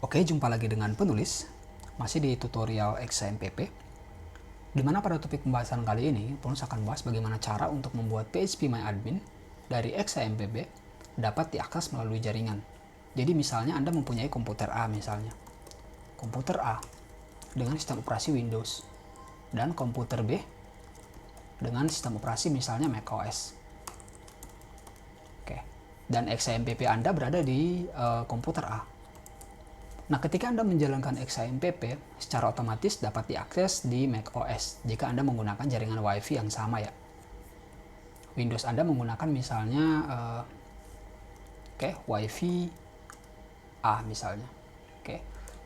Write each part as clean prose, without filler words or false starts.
Oke, jumpa lagi dengan penulis, masih di tutorial XAMPP, di mana pada topik pembahasan kali ini, penulis akan bahas bagaimana cara untuk membuat phpMyAdmin dari XAMPP dapat diakses melalui jaringan. Jadi misalnya Anda mempunyai komputer A misalnya, komputer A dengan sistem operasi Windows, dan komputer B dengan sistem operasi misalnya macOS. Oke, dan XAMPP Anda berada di komputer A. Nah, ketika Anda menjalankan XAMPP, secara otomatis dapat diakses di macOS jika Anda menggunakan jaringan WiFi yang sama ya. Windows Anda menggunakan misalnya WiFi A misalnya.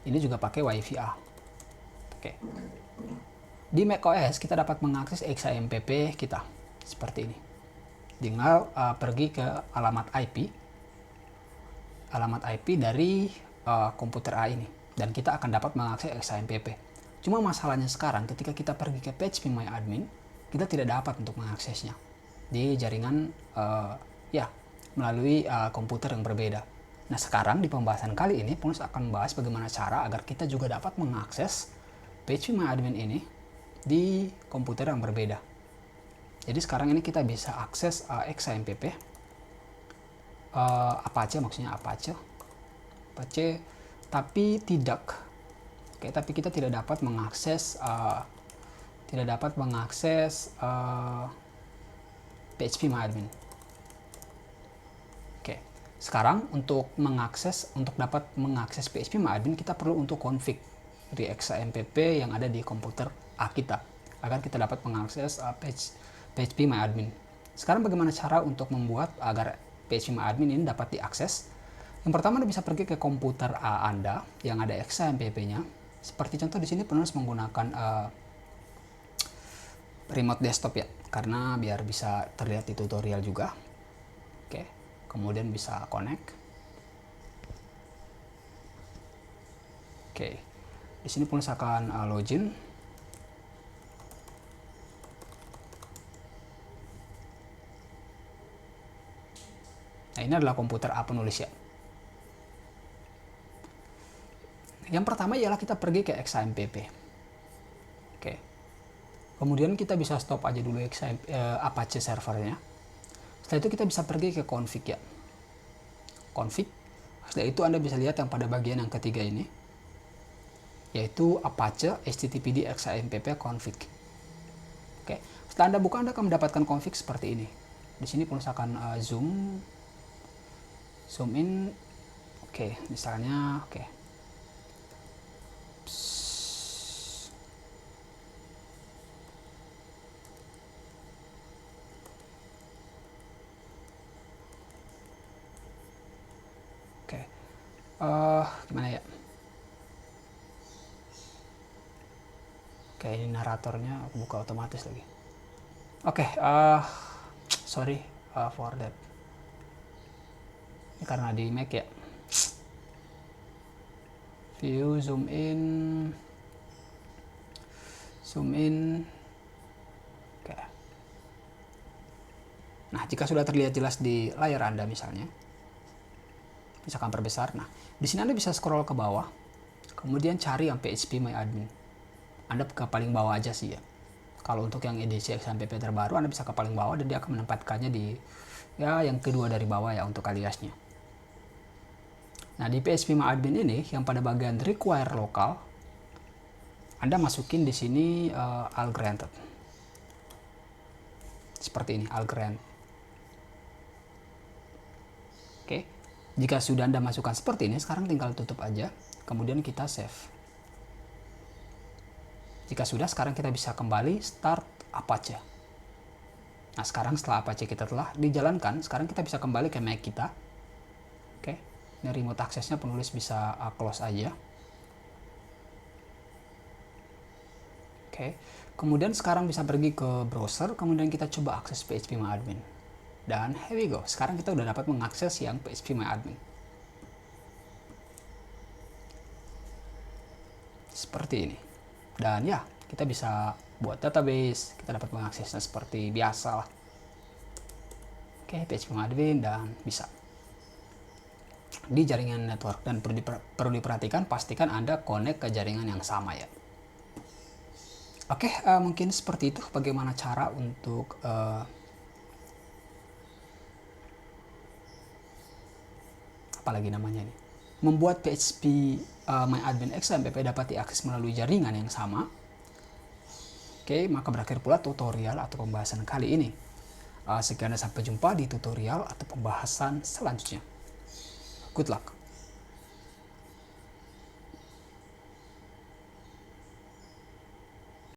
Ini juga pakai WiFi A. Di macOS kita dapat mengakses XAMPP kita seperti ini. Tinggal pergi ke alamat IP dari komputer A ini, dan kita akan dapat mengakses XAMPP. Cuma masalahnya sekarang ketika kita pergi ke phpMyAdmin, kita tidak dapat untuk mengaksesnya di jaringan melalui komputer yang berbeda. Nah, sekarang di pembahasan kali ini penulis akan membahas bagaimana cara agar kita juga dapat mengakses phpMyAdmin ini di komputer yang berbeda. Jadi sekarang ini kita bisa akses XAMPP Apache, maksudnya Apache, tapi kita tidak dapat mengakses phpMyAdmin. Sekarang untuk dapat mengakses phpMyAdmin, kita perlu untuk config di XAMPP yang ada di komputer A kita agar kita dapat mengakses phpMyAdmin. Sekarang bagaimana cara untuk membuat agar phpMyAdmin ini dapat diakses? Yang pertama, Anda bisa pergi ke komputer A Anda yang ada XAMPP-nya. Seperti contoh di sini penulis menggunakan remote desktop ya, karena biar bisa terlihat di tutorial juga. Kemudian bisa connect. Di sini penulis akan login. Nah, ini adalah komputer A penulis ya. Yang pertama ialah kita pergi ke XAMPP. Kemudian kita bisa stop aja dulu Apache servernya. Setelah itu kita bisa pergi ke config ya. Config. Setelah itu Anda bisa lihat yang pada bagian yang ketiga ini, yaitu Apache httpd XAMPP config. Setelah Anda buka, Anda akan mendapatkan config seperti ini. Di sini penulis akan zoom in. Misalnya gimana ya? Ini naratornya aku buka otomatis lagi. Sorry for that. Ini karena di Mac ya. View, zoom in. Nah, jika sudah terlihat jelas di layar Anda misalnya, misalkan perbesar. Nah, di sini Anda bisa scroll ke bawah, kemudian cari yang phpMyAdmin. Anda ke paling bawah aja sih ya. Kalau untuk yang edisi XAMPP terbaru, Anda bisa ke paling bawah dan dia akan menempatkannya di yang kedua dari bawah ya untuk aliasnya. Nah, di phpMyAdmin ini yang pada bagian require local, Anda masukin di sini all granted. Seperti ini, all grant. Jika sudah Anda masukkan seperti ini, sekarang tinggal tutup aja, kemudian kita save. Jika sudah, sekarang kita bisa kembali start Apache. Nah, sekarang setelah Apache kita telah dijalankan, sekarang kita bisa kembali ke Mac kita. Ini remote access-nya penulis bisa close aja. Kemudian sekarang bisa pergi ke browser, kemudian kita coba akses phpMyAdmin. Dan here we go. Sekarang kita udah dapat mengakses yang phpMyAdmin. Seperti ini. Dan ya, kita bisa buat database, kita dapat mengaksesnya seperti biasa lah. phpMyAdmin dan bisa. di jaringan network, dan perlu diperhatikan, pastikan Anda connect ke jaringan yang sama ya. Oke, mungkin seperti itu bagaimana cara untuk apalagi namanya ini, membuat PHP MyAdmin XAMPP dapat diakses melalui jaringan yang sama. Oke, maka berakhir pula tutorial atau pembahasan kali ini. Sekian dan sampai jumpa di tutorial atau pembahasan selanjutnya. Good luck.